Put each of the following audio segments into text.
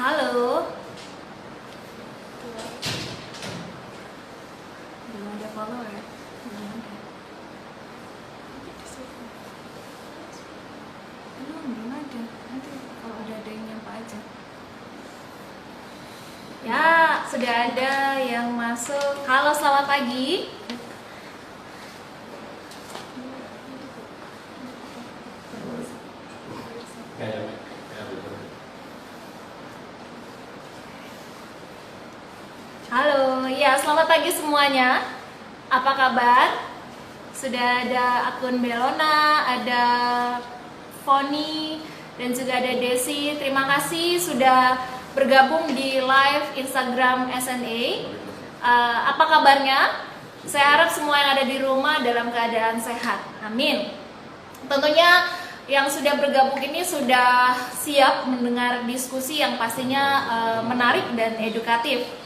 Halo, belum ada follower. Belum ada. Belum ada. Nanti kalau ada yang nyapa aja. Ya, sudah ada yang masuk. Halo, selamat pagi. Halo, ya selamat pagi semuanya. Apa kabar? Sudah ada akun Belona, ada Foni, dan juga ada Desi. Terima kasih sudah bergabung di live Instagram SNA. Apa kabarnya? Saya harap semua yang ada di rumah dalam keadaan sehat. Amin. Tentunya yang sudah bergabung ini sudah siap mendengar diskusi yang pastinya menarik dan edukatif.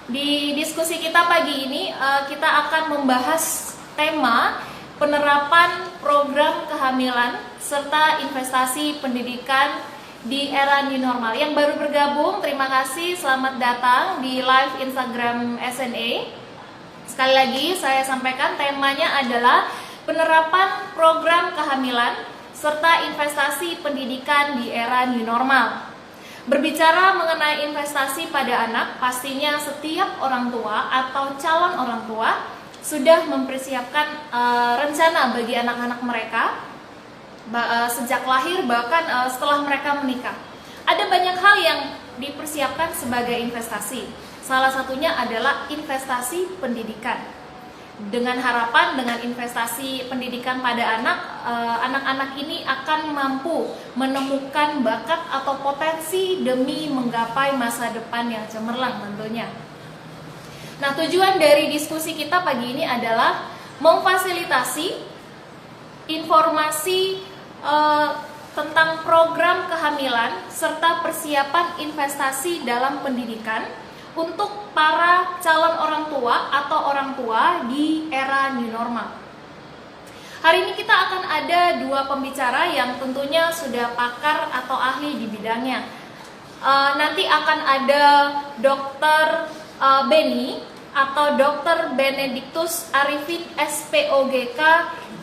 Di diskusi kita pagi ini kita akan membahas tema penerapan program kehamilan serta investasi pendidikan di era new normal. Yang baru bergabung, terima kasih, selamat datang di live Instagram SNA. Sekali lagi saya sampaikan temanya adalah penerapan program kehamilan serta investasi pendidikan di era new normal. Berbicara mengenai investasi pada anak, pastinya setiap orang tua atau calon orang tua sudah mempersiapkan rencana bagi anak-anak mereka sejak lahir, bahkan setelah mereka menikah. Ada banyak hal yang dipersiapkan sebagai investasi. Salah satunya adalah investasi pendidikan. Dengan harapan dengan investasi pendidikan pada anak-anak ini akan mampu menemukan bakat atau potensi demi menggapai masa depan yang cemerlang tentunya. Nah, tujuan dari diskusi kita pagi ini adalah memfasilitasi informasi tentang program kehamilan serta persiapan investasi dalam pendidikan untuk para calon orang tua atau orang tua di era new normal. Hari ini kita akan ada dua pembicara yang tentunya sudah pakar atau ahli di bidangnya. Nanti akan ada Dr. Beni atau Dr. Benedictus Arifin SPOGK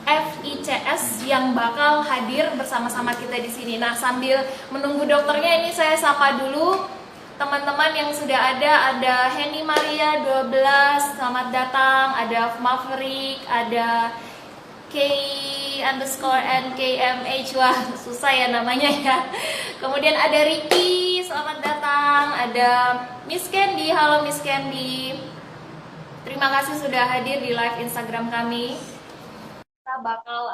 FICS yang bakal hadir bersama-sama kita di sini. Nah, sambil menunggu dokternya ini saya sapa dulu teman-teman yang sudah ada Henny Maria 12, selamat datang, ada Maverick, ada K_NKMH, wah susah ya namanya ya. Kemudian ada Ricky, selamat datang, ada Miss Candy, halo Miss Candy. Terima kasih sudah hadir di live Instagram kami. Kita bakal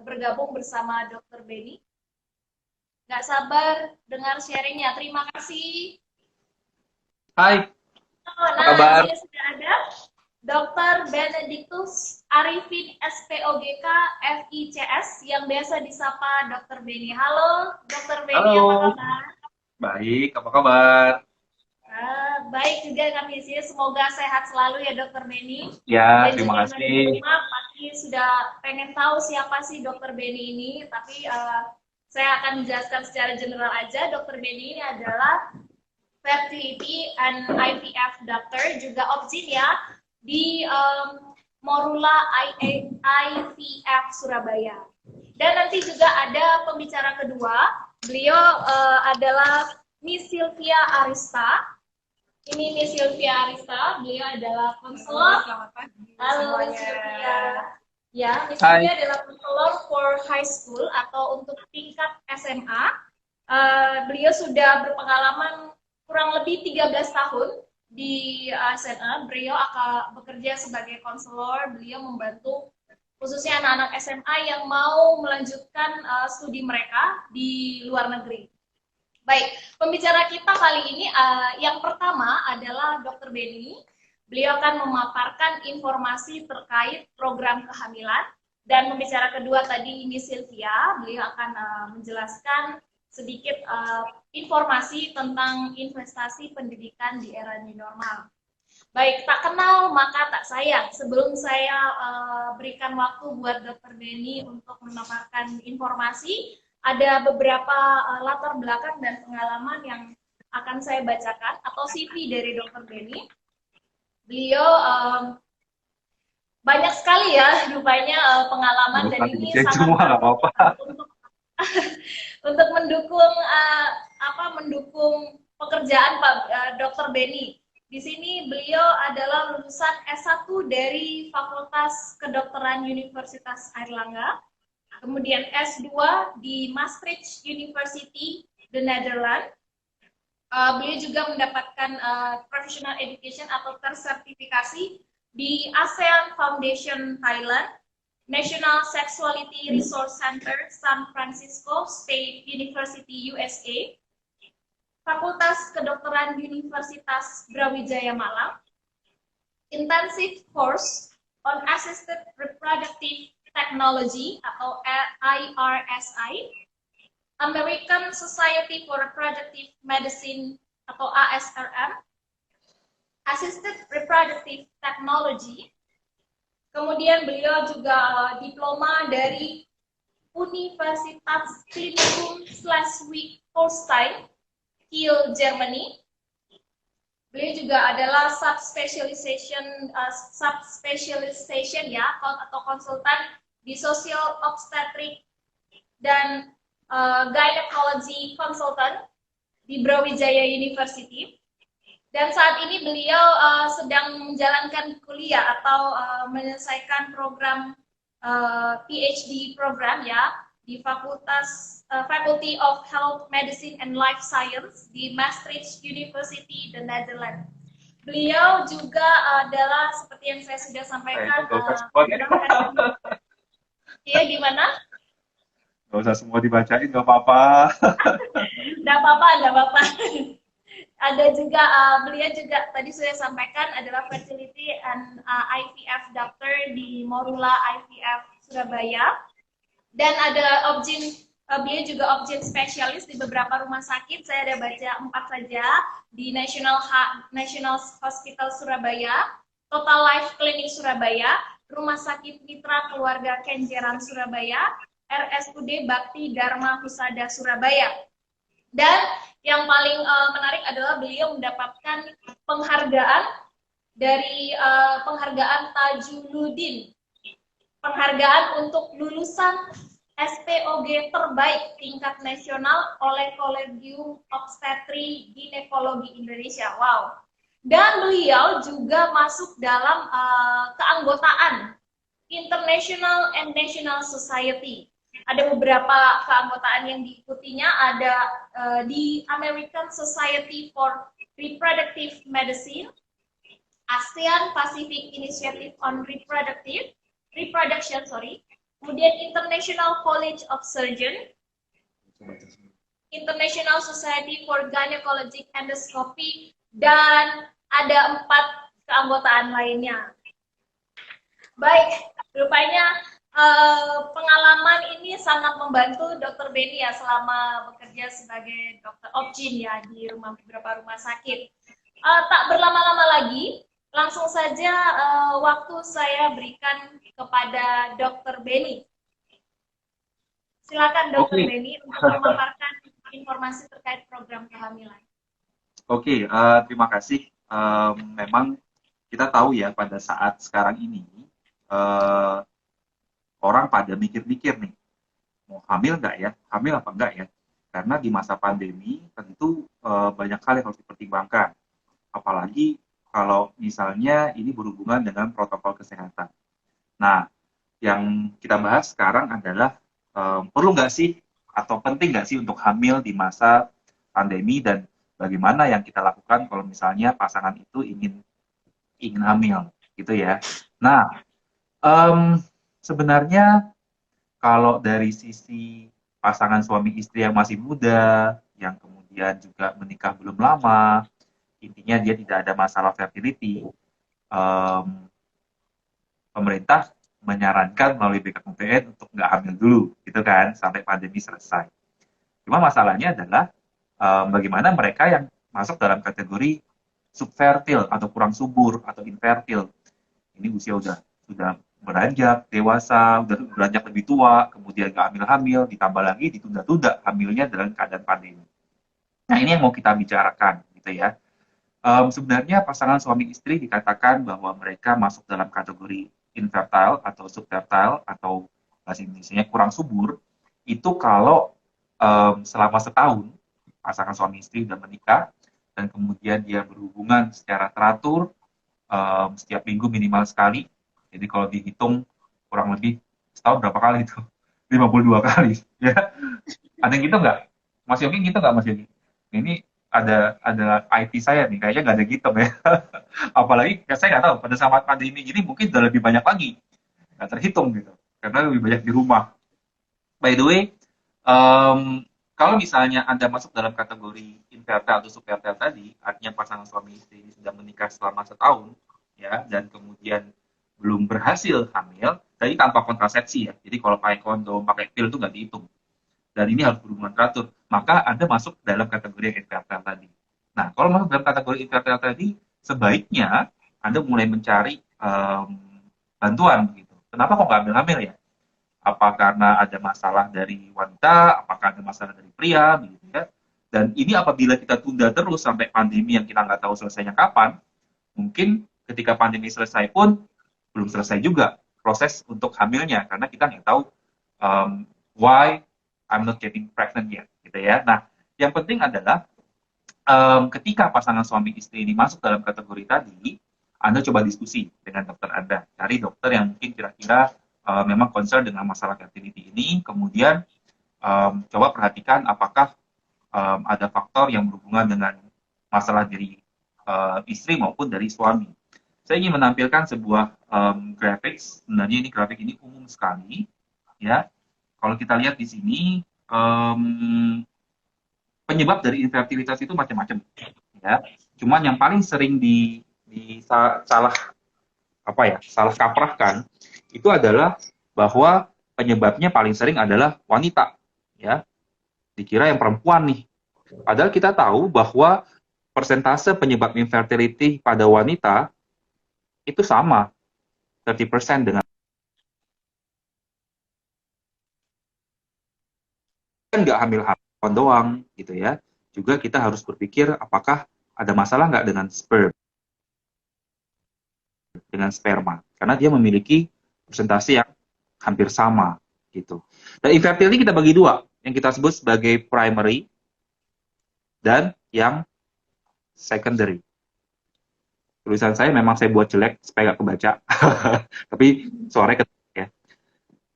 bergabung bersama Dr. Beni. Gak sabar dengar sharingnya. Terima kasih. Hai, apa Nah, kabar? di sini sudah ada Dr. Benedictus Arifin SPOGK FICS yang biasa disapa Dr. Beni. Halo, Dr. Beni, apa Halo, kabar? baik, apa kabar? Baik juga kami di sini. Semoga sehat selalu ya Dr. Beni. Ya, Dan terima juga yang ada di kasih. rumah pasti sudah pengen tahu siapa sih Dr. Beni ini. Tapi saya akan menjelaskan secara general aja. Dr. Beni ini adalah fertility and IVF doctor, juga obgyn ya di Morula IVF Surabaya. Dan nanti juga ada pembicara kedua. Beliau adalah Miss Sylvia Arista. Ini Miss Sylvia Arista, beliau adalah konselor. Selamat pagi Halo Miss semuanya. Sylvia. Ya, Miss Hai, Sylvia adalah konselor for high school atau untuk tingkat SMA. Beliau sudah berpengalaman kurang lebih 13 tahun di SMA. Beliau akan bekerja sebagai konselor. Beliau membantu khususnya anak-anak SMA yang mau melanjutkan studi mereka di luar negeri. Baik, pembicara kita kali ini yang pertama adalah Dr. Beni. Beliau akan memaparkan informasi terkait program kehamilan. Dan pembicara kedua tadi Miss Sylvia, beliau akan menjelaskan sedikit informasi tentang investasi pendidikan di era new normal. Baik, tak kenal maka tak sayang. Sebelum saya berikan waktu buat Dr. Beni untuk memaparkan informasi, ada beberapa latar belakang dan pengalaman yang akan saya bacakan atau CV dari Dr. Benny. Beliau banyak sekali ya rupanya pengalaman, dan ini sangat Semua nggak apa-apa. untuk untuk mendukung mendukung pekerjaan Pak Dr. Benny. Di sini beliau adalah lulusan S1 dari Fakultas Kedokteran Universitas Airlangga, kemudian S2 di Maastricht University, the Netherlands. Beliau juga mendapatkan professional education atau tersertifikasi di ASEAN Foundation Thailand, National Sexuality Resource Center San Francisco State University USA, Fakultas Kedokteran Universitas Brawijaya Malang, Intensive Course on Assisted Reproductive Technology atau IRSI, American Society for Reproductive Medicine atau ASRM, Assisted Reproductive Technology. Kemudian beliau juga diploma dari Universitas Klinikum/Holstein, Kiel, Germany. Beliau juga adalah subspecialization ya atau konsultan di social obstetric dan gynecology consultant di Brawijaya University. Dan saat ini beliau sedang menjalankan kuliah atau menyelesaikan program PhD program ya di Faculty of Health Medicine and Life Science di Maastricht University, the Netherlands. Beliau juga adalah seperti yang saya sudah sampaikan. Iya, gimana? Gak usah semua dibacain, gak apa-apa. Gak apa-apa. Ada juga, beliau juga tadi sudah sampaikan adalah fertility and IVF doctor di Morula IVF Surabaya. Dan ada beliau juga objin spesialis di beberapa rumah sakit. Saya ada baca 4 saja, di National Hospital Surabaya, Total Life Clinic Surabaya, Rumah Sakit Mitra Keluarga Kenjeran Surabaya, RSUD Bakti Dharma Husada Surabaya. Dan yang paling menarik adalah beliau mendapatkan penghargaan dari penghargaan Tajuluddin, penghargaan untuk lulusan SPOG terbaik tingkat nasional oleh Kolegium Obstetri Ginekologi Indonesia. Wow. Dan beliau juga masuk dalam keanggotaan International and National Society. Ada beberapa keanggotaan yang diikutinya, ada di American Society for Reproductive Medicine, ASEAN Pacific Initiative on Reproduction, kemudian International College of Surgeons, International Society for Gynecologic Endoscopy, dan ada 4 keanggotaan lainnya. Baik, rupanya pengalaman ini sangat membantu Dr. Benny ya selama bekerja sebagai dokter obgyn ya di beberapa rumah sakit. Tak berlama-lama lagi, langsung saja waktu saya berikan kepada Dr. Benny. Silakan Dr. Benny untuk memaparkan informasi terkait program kehamilan. Oke, terima kasih. Memang kita tahu ya pada saat sekarang ini orang pada mikir-mikir nih, mau hamil nggak ya? Hamil apa enggak ya? Karena di masa pandemi tentu banyak hal yang harus dipertimbangkan. Apalagi kalau misalnya ini berhubungan dengan protokol kesehatan. Nah, yang kita bahas sekarang adalah perlu nggak sih atau penting nggak sih untuk hamil di masa pandemi, dan bagaimana yang kita lakukan kalau misalnya pasangan itu ingin hamil, gitu ya. Nah, sebenarnya kalau dari sisi pasangan suami istri yang masih muda, yang kemudian juga menikah belum lama, intinya dia tidak ada masalah fertility, pemerintah menyarankan melalui BKKBN untuk nggak hamil dulu, gitu kan, sampai pandemi selesai. Cuma masalahnya adalah bagaimana mereka yang masuk dalam kategori subfertil atau kurang subur atau infertil. Ini usia sudah beranjak dewasa, udah beranjak lebih tua, kemudian nggak hamil-hamil, ditambah lagi ditunda-tunda hamilnya dalam keadaan pandemi. Nah, ini yang mau kita bicarakan, gitu ya. Sebenarnya pasangan suami istri dikatakan bahwa mereka masuk dalam kategori infertile atau subfertile atau bahasa Indonesia kurang subur, itu kalau selama setahun pasangan suami istri sudah menikah dan kemudian dia berhubungan secara teratur setiap minggu minimal sekali. Jadi kalau dihitung kurang lebih setahun berapa kali itu? 52 kali. Ya, ada yang gitu nggak? Mas Yogi gitu nggak Mas Yogi? Ini ada IT saya nih, kayaknya nggak ada gitu ya. Apalagi saya nggak tahu pada saat pandemi ini mungkin udah lebih banyak lagi, nggak terhitung gitu, karena lebih banyak di rumah. By the way, kalau misalnya Anda masuk dalam kategori infertile atau subfertile tadi, artinya pasangan suami istri ini sudah menikah selama setahun, ya, dan kemudian belum berhasil hamil, tadi tanpa kontrasepsi ya. Jadi kalau pakai kondom, pakai pil itu nggak dihitung. Dan ini harus berhubungan teratur. Maka Anda masuk dalam kategori yang infertile tadi. Nah, kalau masuk dalam kategori infertile tadi, sebaiknya Anda mulai mencari bantuan begitu. Kenapa kok nggak hamil-hamil ya? Apa karena ada masalah dari wanita, apakah ada masalah dari pria, begitu ya. Dan ini apabila kita tunda terus sampai pandemi yang kita nggak tahu selesainya kapan, mungkin ketika pandemi selesai pun belum selesai juga proses untuk hamilnya, karena kita nggak tahu why I'm not getting pregnant yet, gitu ya. Nah, yang penting adalah ketika pasangan suami istri ini masuk dalam kategori tadi, Anda coba diskusi dengan dokter Anda, cari dokter yang mungkin kira-kira memang concern dengan masalah fertility ini, kemudian coba perhatikan apakah ada faktor yang berhubungan dengan masalah dari istri maupun dari suami. Saya ingin menampilkan sebuah graphics, sebenarnya ini grafik ini umum sekali, ya. Kalau kita lihat di sini, penyebab dari infertilitas itu macam-macam, ya. Cuman yang paling sering salah salah kaprahkan itu adalah bahwa penyebabnya paling sering adalah wanita, ya. Dikira yang perempuan nih. Padahal kita tahu bahwa persentase penyebab infertility pada wanita itu sama, 30% dengan nggak hamil-hamil doang, gitu ya. Juga kita harus berpikir apakah ada masalah nggak dengan sperma, karena dia memiliki presentasi yang hampir sama, gitu. Dan infertility kita bagi dua, yang kita sebut sebagai primary dan yang secondary. Tulisan saya memang saya buat jelek supaya nggak kebaca, tapi suaranya ya.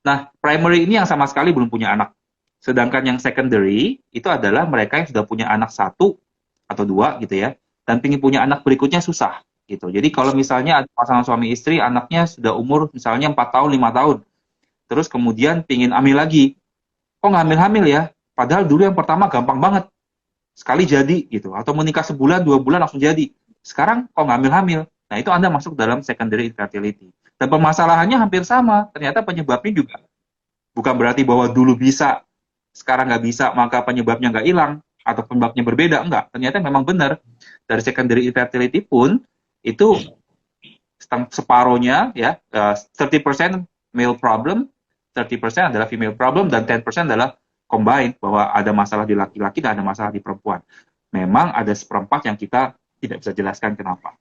Nah, primary ini yang sama sekali belum punya anak. Sedangkan yang secondary itu adalah mereka yang sudah punya anak satu atau dua gitu ya, dan ingin punya anak berikutnya susah gitu. Jadi kalau misalnya ada pasangan suami istri, anaknya sudah umur misalnya 4 tahun, 5 tahun, terus kemudian pingin hamil lagi, kok nggak hamil-hamil ya? Padahal dulu yang pertama gampang banget, sekali jadi gitu, atau menikah sebulan, 2 bulan langsung jadi. Sekarang kok nggak hamil-hamil? Nah itu Anda masuk dalam secondary infertility. Dan permasalahannya hampir sama, ternyata penyebabnya juga bukan berarti bahwa dulu bisa, sekarang nggak bisa, maka penyebabnya nggak hilang, atau penyebabnya berbeda, enggak. Ternyata memang benar. Dari secondary infertility pun, itu separohnya, ya, 30% male problem, 30% adalah female problem, dan 10% adalah combined, bahwa ada masalah di laki-laki dan ada masalah di perempuan. Memang ada seperempat yang kita tidak bisa jelaskan kenapa.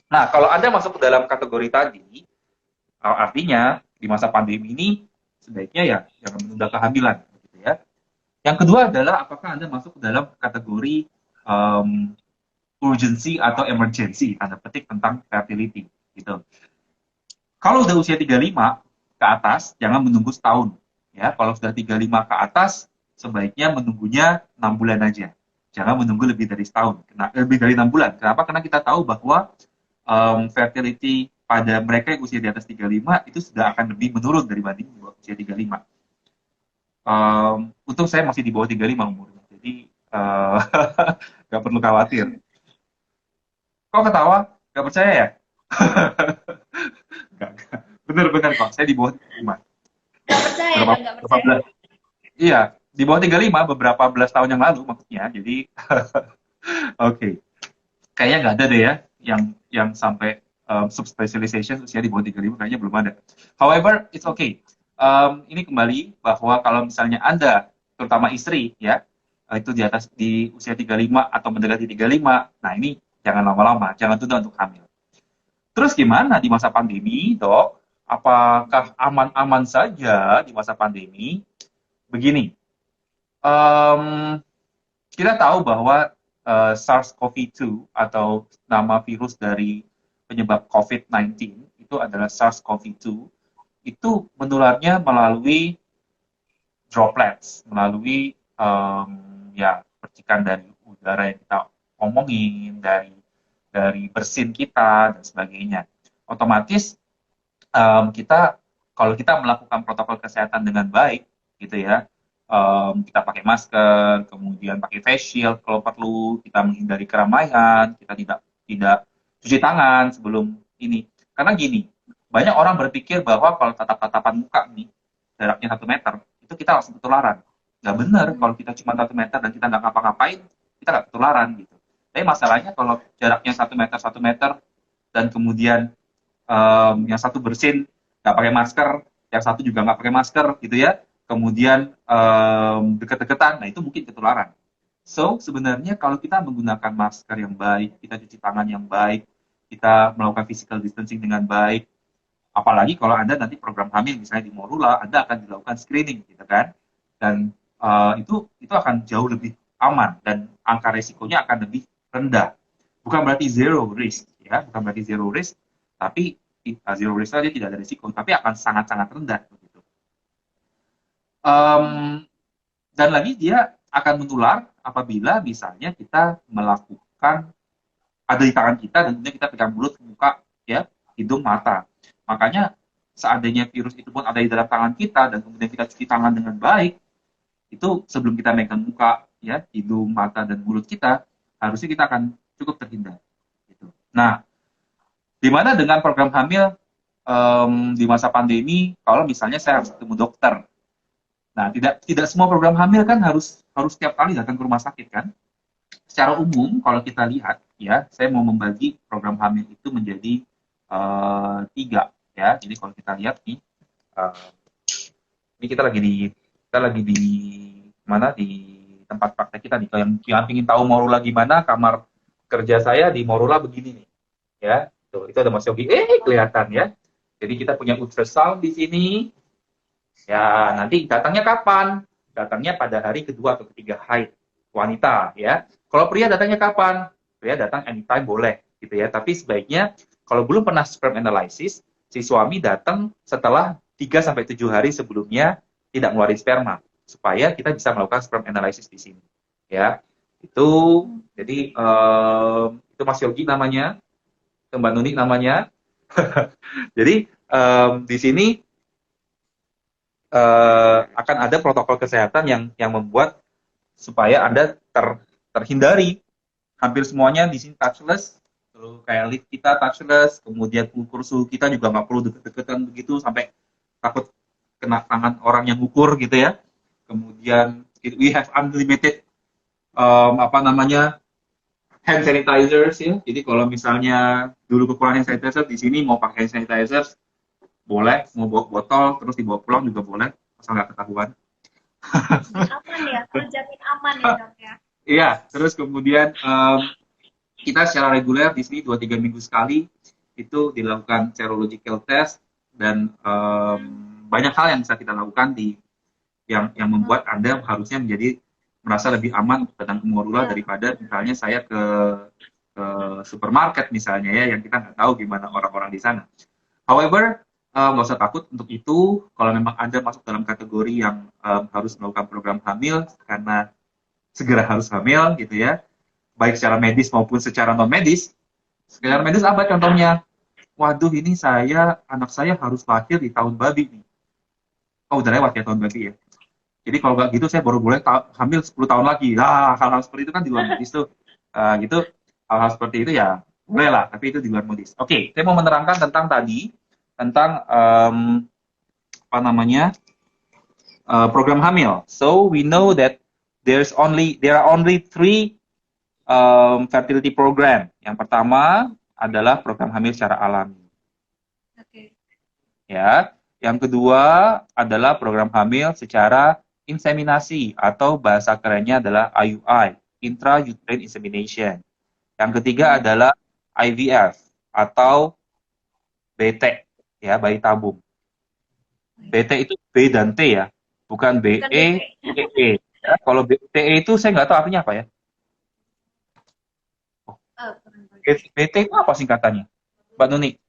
Nah, kalau Anda masuk ke dalam kategori tadi, artinya di masa pandemi ini, sebaiknya ya jangan menunda kehamilan. Ya. Yang kedua adalah apakah Anda masuk ke dalam kategori urgency atau emergency, tanda petik tentang fertility gitu. Kalau udah usia 35 ke atas, jangan menunggu setahun. Ya, kalau sudah 35 ke atas, sebaiknya menunggunya 6 bulan aja. Jangan menunggu lebih dari setahun, lebih dari 6 bulan. Kenapa? Karena kita tahu bahwa fertility pada mereka yang usia di atas 35 itu sudah akan lebih menurun dibanding usia 35. Untung saya masih di bawah 35 umurnya, jadi nggak perlu khawatir. Kok ketawa? Nggak percaya ya? Bener-bener kok, saya di bawah 35. Nggak percaya, nggak percaya. Iya, di bawah 35 beberapa belas tahun yang lalu maksudnya, jadi oke. Kayaknya nggak ada deh ya yang sampai subspecialization usia di bawah 35 kayaknya belum ada. However, it's okay. Ini kembali bahwa kalau misalnya Anda, terutama istri ya, itu di usia 35 atau mendekati 35, nah ini jangan lama-lama, jangan tunda untuk hamil. Terus gimana di masa pandemi, Dok? Apakah aman-aman saja di masa pandemi? Begini, em, kita tahu bahwa SARS-CoV-2 atau nama virus dari penyebab COVID-19 itu adalah SARS-CoV-2, itu menularnya melalui droplets, melalui ya percikan dari udara yang kita omongin, dari bersin kita dan sebagainya. Otomatis kita kalau kita melakukan protokol kesehatan dengan baik, gitu ya, kita pakai masker, kemudian pakai face shield kalau perlu, kita menghindari keramaian, kita tidak cuci tangan sebelum ini. Karena gini, banyak orang berpikir bahwa kalau tatap-tatapan muka nih, jaraknya 1 meter, itu kita langsung ketularan. Nggak benar, kalau kita cuma 1 meter dan kita nggak ngapa-ngapain, kita nggak ketularan gitu. Tapi masalahnya kalau jaraknya 1 meter, dan kemudian yang satu bersin, nggak pakai masker, yang satu juga nggak pakai masker gitu ya, kemudian deket-deketan, nah itu mungkin ketularan. So, sebenarnya kalau kita menggunakan masker yang baik, kita cuci tangan yang baik, kita melakukan physical distancing dengan baik, apalagi kalau Anda nanti program hamil, misalnya di Morula, Anda akan dilakukan screening, gitu kan, dan itu akan jauh lebih aman, dan angka resikonya akan lebih rendah. Bukan berarti zero risk, ya, bukan berarti zero risk, tapi zero risk saja tidak ada risiko, tapi akan sangat-sangat rendah, begitu. Dan lagi dia akan menular apabila misalnya kita melakukan ada di tangan kita dan kemudian kita pegang mulut, muka, ya, hidung, mata. Makanya seandainya virus itu pun ada di dalam tangan kita dan kemudian kita cuci tangan dengan baik, itu sebelum kita megang muka, ya, hidung, mata, dan mulut kita, harusnya kita akan cukup terhindar. Gitu. Nah, di mana dengan program hamil di masa pandemi, kalau misalnya saya harus ketemu dokter. Nah, tidak semua program hamil kan harus setiap kali datang ke rumah sakit kan. Secara umum, kalau kita lihat, ya, saya mau membagi program hamil itu menjadi 3, ya. Jadi kalau kita lihat nih, ini kita lagi di mana, di tempat praktek kita nih. Kalau yang ingin tahu Morula gimana, kamar kerja saya di Morula begini nih, ya. Tuh, itu ada Mas Yogi. Kelihatan ya. Jadi kita punya ultrasound di sini. Ya, nanti datangnya kapan? Datangnya pada hari kedua atau ketiga haid wanita, ya. Kalau pria datangnya kapan? Pria datang anytime boleh, gitu ya. Tapi sebaiknya kalau belum pernah sperm analysis, si suami datang setelah 3 sampai 7 hari sebelumnya tidak ngeluarin sperma, supaya kita bisa melakukan sperm analysis di sini, ya. Itu jadi itu Mas Yogi namanya, Mbak Nuni namanya. Jadi di sini akan ada protokol kesehatan yang membuat supaya Anda terhindari. Hampir semuanya di sini touchless, terus kayak lift kita touchless, kemudian ukur suhu kita juga nggak perlu deket-deketan begitu sampai takut kena tangan orang yang ukur gitu ya. Kemudian we have unlimited hand sanitizers ya. Jadi kalau misalnya dulu kekurangan hand sanitizer, di sini mau pakai hand sanitizer boleh, mau bawa botol terus dibawa pulang juga boleh, asal nggak ketahuan. Aman ya, terjamin aman ya dok ya. Iya, terus kemudian kita secara reguler di sini 2-3 minggu sekali itu dilakukan serological test, dan banyak hal yang bisa kita lakukan yang membuat Anda harusnya menjadi merasa lebih aman untuk datang ke Morula daripada misalnya saya ke supermarket misalnya ya, yang kita nggak tahu gimana orang-orang di sana. However, nggak usah takut untuk itu. Kalau memang Anda masuk dalam kategori yang harus melakukan program hamil karena segera harus hamil gitu ya, baik secara medis maupun secara non medis. Secara medis apa contohnya? Waduh, ini anak saya harus lahir di tahun babi nih. Oh, udah lewat ya tahun babi ya. Jadi kalau nggak gitu saya baru boleh hamil 10 tahun lagi. Nah, hal-hal seperti itu kan di luar medis tuh. Gitu, hal-hal seperti itu ya boleh lah, tapi itu di luar medis. Oke, saya mau menerangkan tentang program hamil. So we know that there are only 3 fertility program. Yang pertama adalah program hamil secara alami. Oke. Ya. Yang kedua adalah program hamil secara inseminasi atau bahasa kerennya adalah IUI, intrauterine insemination. Yang ketiga adalah IVF atau BT, ya, bayi tabung. BT itu B dan T ya, bukan Bukan BP. BE. Ya, kalau BTE itu saya nggak tahu artinya apa ya. Oh, kurang tahu. BT itu apa singkatannya, Mbak Nuni?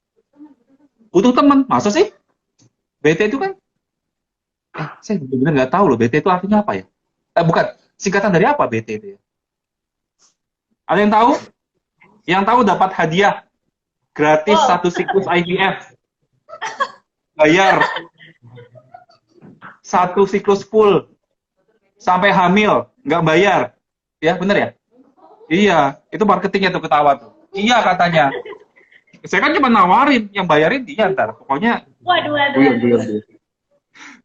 Butuh teman, masa sih? BT itu kan, saya benar-benar nggak tahu loh, BT itu artinya apa ya? Bukan, singkatan dari apa BT itu ya? Ada yang tahu? Yang tahu dapat hadiah gratis Wow. 1 siklus IVF. Bayar 1 siklus full sampai hamil, nggak bayar. Ya, bener ya? Iya, itu marketingnya tuh ketawa tuh. Iya katanya. Saya kan cuma nawarin, yang bayarin dia ntar. Pokoknya Waduh, waduh, guyon, waduh. guyon, guyon.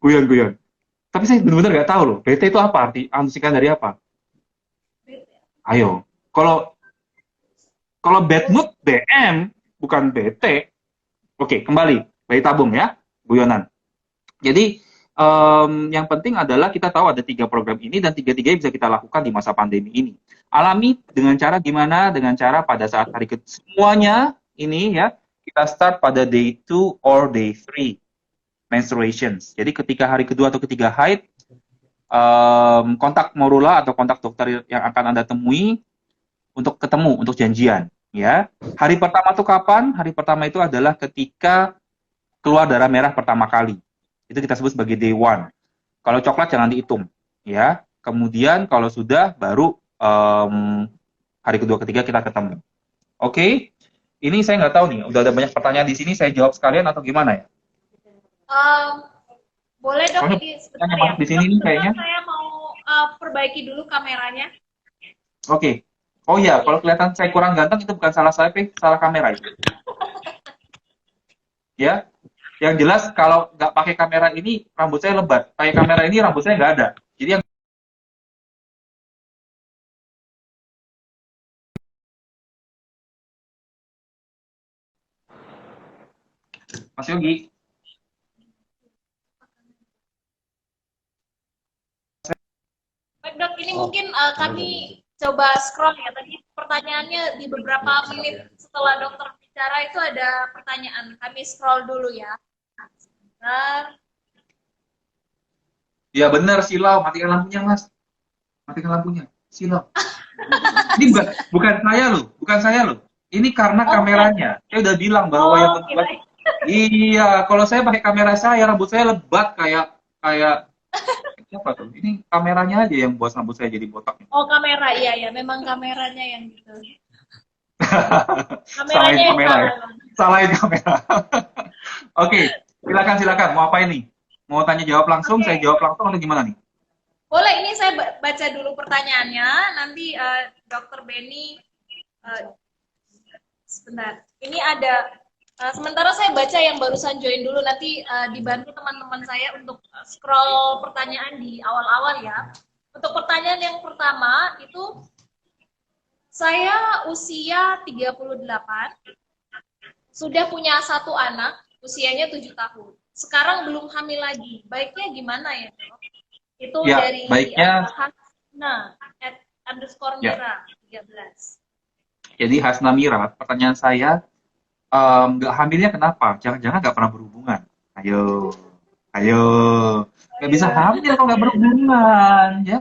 Guyon, guyon. Tapi saya benar-benar nggak tahu loh. BT itu apa arti? Singkatan dari apa? Ayo. Kalau kalau bad mood BM bukan BT. Oke, kembali. Bayi tabung ya, guyonan. Jadi yang penting adalah kita tahu ada 3 program ini dan tiga-tiganya bisa kita lakukan di masa pandemi ini. Alami dengan cara gimana? Dengan cara pada saat hari semuanya ini ya, kita start pada day 2 or day 3 menstruations. Jadi ketika hari kedua atau ketiga haid, kontak morula atau kontak dokter yang akan Anda temui untuk ketemu, untuk janjian. Ya, hari pertama itu kapan? Hari pertama itu adalah ketika keluar darah merah pertama kali. Itu kita sebut sebagai day one. Kalau coklat jangan dihitung, ya. Kemudian kalau sudah baru hari kedua ketiga kita ketemu. Oke, ini saya nggak tahu nih. Udah ada banyak pertanyaan di sini. Saya jawab sekalian atau gimana ya? Boleh dok, Soalnya ini sebentar yang ya. masuk di sini nih kayaknya. Saya mau perbaiki dulu kameranya. Oke. Oh iya, kalau kelihatan saya kurang ganteng itu bukan salah saya, salah kamera itu. Ya, yang jelas kalau nggak pakai kamera ini rambut saya lebat. Pakai kamera ini rambut saya nggak ada. Jadi yang Mas Yogi, Baik dok, ini mungkin kami coba scroll ya. Tadi pertanyaannya di beberapa menit setelah dokter bicara itu ada pertanyaan. Kami scroll dulu ya. Sebentar. ya benar silau, matikan lampunya Mas. Matikan lampunya, silau. Ini bukan saya loh, bukan saya loh. Ini karena kameranya. Saya udah bilang bahwa yang Oke, membuat baik. iya, kalau saya pakai kamera saya rambut saya lebat kayak kayak siapa tuh? Ini kameranya aja yang buat rambut saya jadi botak. Oh, kamera, iya ya, memang kameranya yang gitu. Salahin Kameranya yang kamera ya. salah. Salahin kamera. Oke, silakan mau apa ini? Mau tanya jawab langsung, saya jawab langsung atau gimana nih? Boleh, ini saya baca dulu pertanyaannya. Nanti Dokter Benny sebentar. Ini ada sementara saya baca yang barusan join dulu, nanti dibantu teman-teman saya untuk scroll pertanyaan di awal-awal ya. Untuk pertanyaan yang pertama itu saya usia 38, sudah punya 1 anak, usianya 7 tahun. Sekarang belum hamil lagi. Baiknya gimana ya, Dok? Itu Ya, dari baiknya Hasna @_Mira 13. jadi Hasna Mira, pertanyaan saya nggak hamilnya kenapa? Jangan-jangan nggak pernah berhubungan. Ayo, ayo, nggak bisa hamil kalau nggak berhubungan, ya.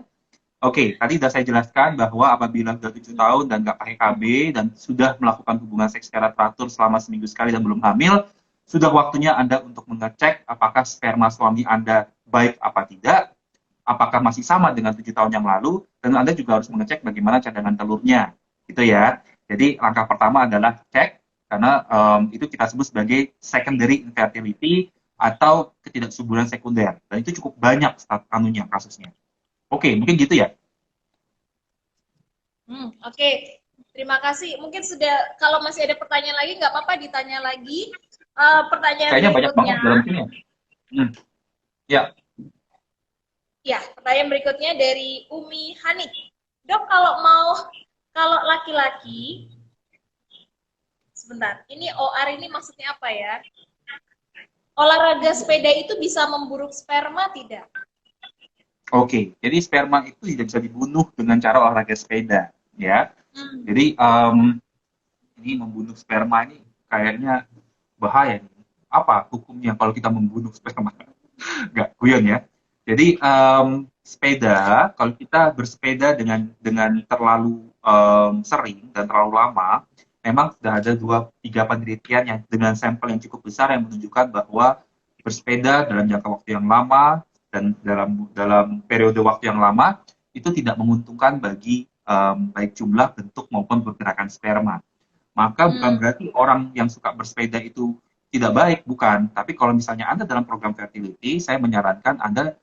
Oke, tadi sudah saya jelaskan bahwa apabila sudah 7 tahun dan nggak pakai KB dan sudah melakukan hubungan seks secara teratur selama seminggu sekali dan belum hamil, sudah waktunya Anda untuk mengecek apakah sperma suami Anda baik apa tidak, apakah masih sama dengan 7 tahun yang lalu, dan Anda juga harus mengecek bagaimana cadangan telurnya. Gitu ya. Jadi langkah pertama adalah cek, karena itu kita sebut sebagai secondary infertility atau ketidaksuburan sekunder. Dan itu cukup banyak anunya kasusnya. Oke, mungkin gitu ya. Oke. Terima kasih. Mungkin sudah, kalau masih ada pertanyaan lagi, nggak apa-apa ditanya lagi. Pertanyaan Kayaknya banyak berikutnya. banget dalam sini ya. Ya. Ya, pertanyaan berikutnya dari Umi Hanik. Dok, kalau laki-laki, sebentar. Ini OR ini maksudnya apa ya? Olahraga sepeda itu bisa memburuk sperma tidak? Oke, jadi sperma itu tidak bisa dibunuh dengan cara olahraga sepeda, ya. Hmm. Jadi ini membunuh sperma ini kayaknya bahaya nih. Apa hukumnya kalau kita membunuh sperma? Nggak guyon ya. Jadi sepeda, kalau kita bersepeda dengan terlalu sering dan terlalu lama, memang sudah ada 2-3 penelitian yang dengan sampel yang cukup besar yang menunjukkan bahwa bersepeda dalam jangka waktu yang lama dan dalam dalam periode waktu yang lama itu tidak menguntungkan bagi baik jumlah, bentuk maupun pergerakan sperma. Maka bukan Hmm. berarti orang yang suka bersepeda itu tidak baik, bukan. Tapi kalau misalnya Anda dalam program fertility, saya menyarankan Anda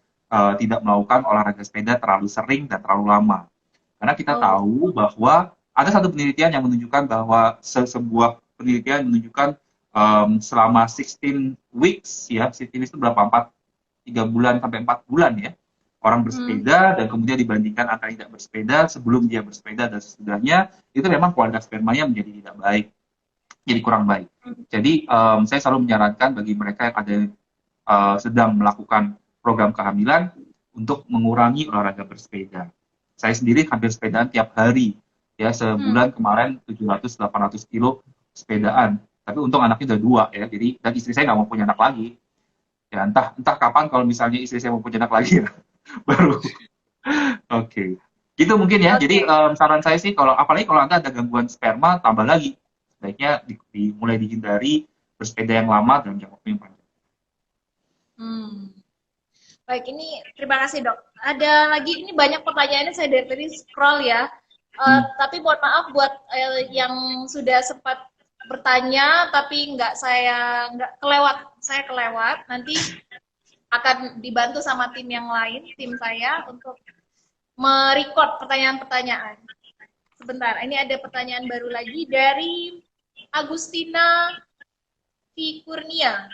tidak melakukan olahraga sepeda terlalu sering dan terlalu lama. Karena kita Oh. tahu bahwa ada satu penelitian yang menunjukkan bahwa sebuah penelitian menunjukkan selama 16 weeks, ya, 16 weeks itu berapa? 3 bulan sampai 4 bulan ya, orang Hmm. bersepeda dan kemudian dibandingkan antara tidak bersepeda, sebelum dia bersepeda dan sesudahnya, itu memang kualitas spermanya menjadi tidak baik, jadi kurang baik. Jadi saya selalu menyarankan bagi mereka yang ada sedang melakukan program kehamilan untuk mengurangi olahraga bersepeda. Saya sendiri hampir sepedaan tiap hari, ya, Hmm. sebulan kemarin 700-800 kilo sepedaan. Tapi untung anaknya udah 2 ya, jadi dan istri saya nggak mau punya anak lagi. Ya entah entah kapan kalau misalnya istri saya mau punya anak lagi ya, baru. Oke. Gitu mungkin ya. Jadi Oke. saran saya sih kalau apalagi kalau Anda ada gangguan sperma tambah lagi. Sebaiknya mulai dihindari bersepeda yang lama dalam jangka waktu yang panjang. Hmm. Baik, ini terima kasih dok. Ada lagi, ini banyak pertanyaannya saya dari tadi scroll ya. Hmm. Tapi mohon maaf buat yang sudah sempat bertanya tapi nggak kelewat, saya kelewat. Nanti akan dibantu sama tim yang lain, tim saya untuk merecord pertanyaan-pertanyaan. Sebentar, ini ada pertanyaan baru lagi dari Agustina Kurnia.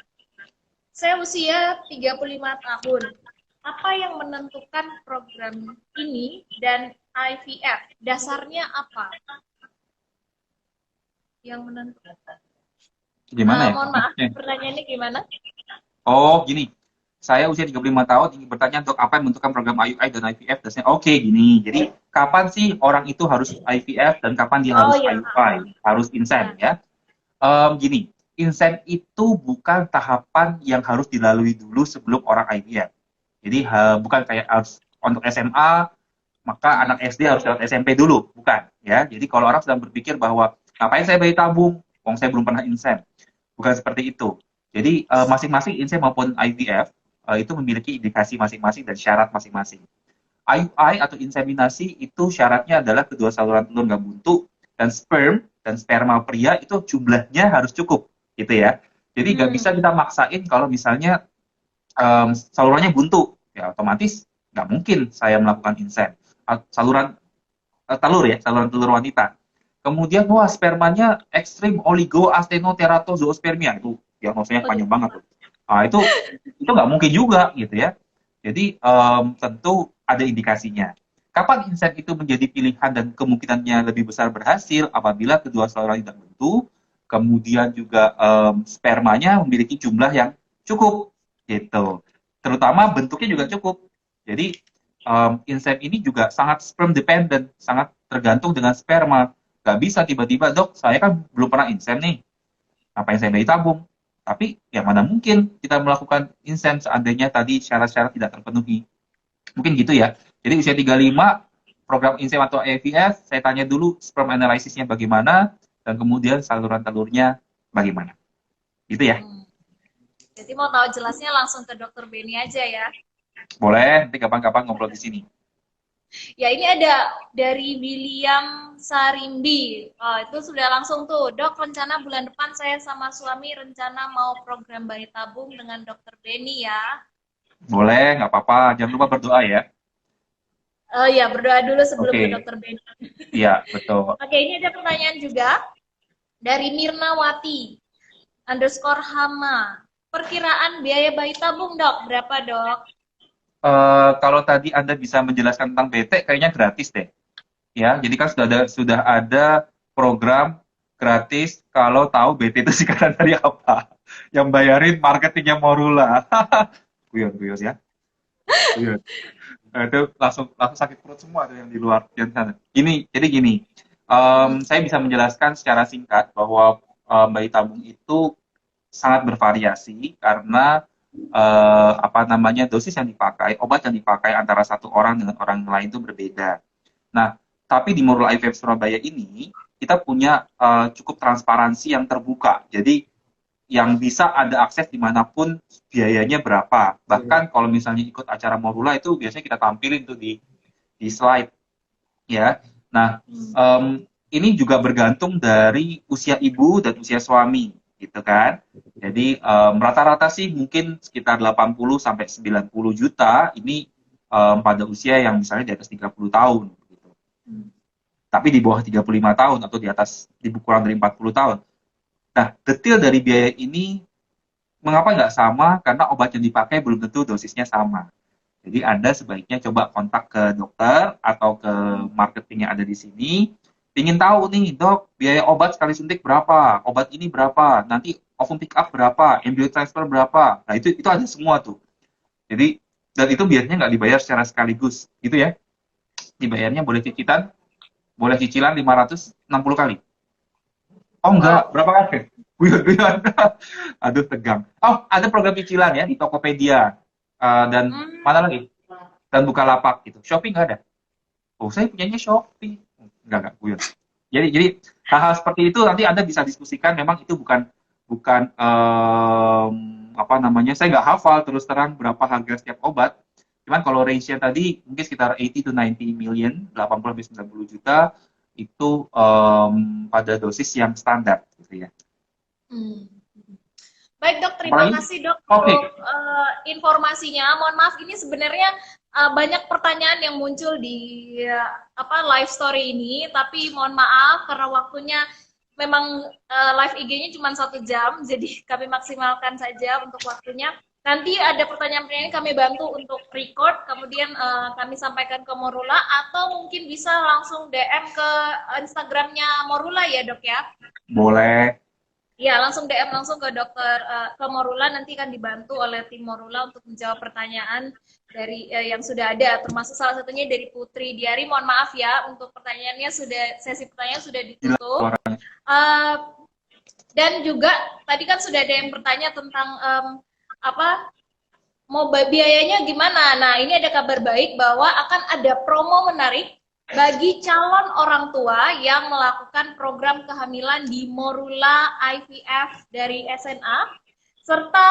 Saya usia 35 tahun. Apa yang menentukan program ini dan IVF? Dasarnya apa? Yang menentukan. Gimana ya? Mohon maaf, Maksudnya? pertanyaannya gimana? Oh, gini. Saya usia 35 tahun ingin bertanya untuk apa yang menentukan program IUI dan IVF. Dasarnya oke, gini. Jadi, kapan sih orang itu harus IVF dan kapan dia Oh harus ya, IUI? Harus ya. insent ya. Gini, insent itu bukan tahapan yang harus dilalui dulu sebelum orang IVF. Jadi bukan kayak harus untuk SMA maka Hmm. anak SD harus lewat SMP dulu, bukan ya. Jadi kalau orang sedang berpikir bahwa ngapain saya bayi tabung, wong saya belum pernah insent, bukan seperti itu. Jadi masing-masing insent maupun IVF itu memiliki indikasi masing-masing dan syarat masing-masing. IUI atau inseminasi itu syaratnya adalah kedua saluran telur nggak buntu dan sperm dan sperma pria itu jumlahnya harus cukup, gitu ya. Jadi nggak Hmm. bisa kita maksain kalau misalnya salurannya buntu, ya otomatis nggak mungkin saya melakukan insent. Saluran telur ya, saluran telur wanita. Kemudian wah spermanya ekstrim oligoastenoterato-zoospermia itu diagnosanya Waduh. panjang banget tuh. Nah, itu nggak mungkin juga gitu ya. Jadi tentu ada indikasinya. Kapan insect itu menjadi pilihan dan kemungkinannya lebih besar berhasil apabila kedua saluran tidak buntu, kemudian juga spermanya memiliki jumlah yang cukup gitu. Terutama bentuknya juga cukup. Jadi insect ini juga sangat sperm dependent, sangat tergantung dengan sperma. Gak bisa tiba-tiba dok, saya kan belum pernah insect nih, ngapain saya bayi tabung? Tapi ya mana mungkin kita melakukan insent seandainya tadi syarat-syarat tidak terpenuhi. Mungkin gitu ya. Jadi usia 35, program insem atau IVF, saya tanya dulu sperm analysisnya bagaimana, dan kemudian saluran telurnya bagaimana. Gitu ya. Hmm. Jadi mau tahu jelasnya langsung ke dokter Beni aja ya. Boleh, nanti kapan-kapan ngobrol di sini. Ya, ini ada dari William Sarimbi. Oh, itu sudah langsung tuh, dok, rencana bulan depan saya sama suami rencana mau program bayi tabung dengan dokter Beni ya. Boleh, nggak apa-apa. Jangan lupa berdoa ya. Oh ya, berdoa dulu sebelum ke Oke, dokter Beni. iya, betul. Oke, ini ada pertanyaan juga dari Mirnawati underscore Hama. Perkiraan biaya bayi tabung dok, berapa dok? Kalau tadi Anda bisa menjelaskan tentang BT, kayaknya gratis deh. Ya, jadi kan sudah ada program gratis kalau tahu BT itu singkatan dari apa. Yang bayarin marketingnya Morula. Guyon, guyon ya. Guyon. Nah, itu langsung langsung sakit perut semua tuh yang di luar yang di sana. Jadi gini, saya bisa menjelaskan secara singkat bahwa bayi tabung itu sangat bervariasi karena apa namanya dosis yang dipakai, obat yang dipakai antara satu orang dengan orang lain itu berbeda. Nah, tapi di Morula IVF Surabaya ini kita punya cukup transparansi yang terbuka. Jadi yang bisa ada akses dimanapun biayanya berapa. Bahkan kalau misalnya ikut acara Morula itu biasanya kita tampilin tuh di slide ya. Nah, ini juga bergantung dari usia ibu dan usia suami gitu kan. Jadi rata-rata sih mungkin sekitar 80 sampai 90 juta ini pada usia yang misalnya di atas 30 tahun gitu. Tapi di bawah 35 tahun atau di atas kurang dari 40 tahun. Nah, detail dari biaya ini mengapa nggak sama? Karena obat yang dipakai belum tentu dosisnya sama. Jadi Anda sebaiknya coba kontak ke dokter atau ke marketing yang ada di sini. Ingin tahu nih, dok, biaya obat sekali suntik berapa? Obat ini berapa? Nanti ovum pick up berapa? Embryo transfer berapa? Nah, itu ada semua tuh. Jadi, dan itu biasanya nggak dibayar secara sekaligus, gitu ya. Dibayarnya boleh cicilan 560 kali. Oh enggak, berapa kali? Guyon-guyon. Aduh, tegang. Oh, ada program cicilan ya di Tokopedia. Dan mana lagi? Dan Bukalapak gitu. Shopee nggak ada. Oh, saya punyanya Shopee. Enggak, guyon. Jadi hal-hal seperti itu nanti Anda bisa diskusikan. Memang itu bukan bukan apa namanya? Saya nggak hafal terus terang berapa harga setiap obat. Cuman kalau range-nya tadi mungkin sekitar 80 to 90 million, 80 sampai 90 juta itu pada dosis yang standar gitu ya. Baik dok, terima kasih dok untuk informasinya. Mohon maaf ini sebenarnya banyak pertanyaan yang muncul di live story ini, tapi mohon maaf karena waktunya memang live IG-nya cuma 1 jam, jadi kami maksimalkan saja untuk waktunya. Nanti ada pertanyaan-pertanyaan kami bantu untuk record, kemudian kami sampaikan ke Morula, atau mungkin bisa langsung DM ke Instagramnya Morula ya dok ya? Boleh. Ya, langsung DM langsung ke dokter ke Morula, nanti akan dibantu oleh tim Morula untuk menjawab pertanyaan dari yang sudah ada, termasuk salah satunya dari Putri Diari. Mohon maaf ya untuk pertanyaannya sesi pertanyaan sudah ditutup. Dan juga tadi kan sudah ada yang bertanya tentang mau biayanya gimana. Nah, ini ada kabar baik bahwa akan ada promo menarik bagi calon orang tua yang melakukan program kehamilan di Morula IVF dari SNA, serta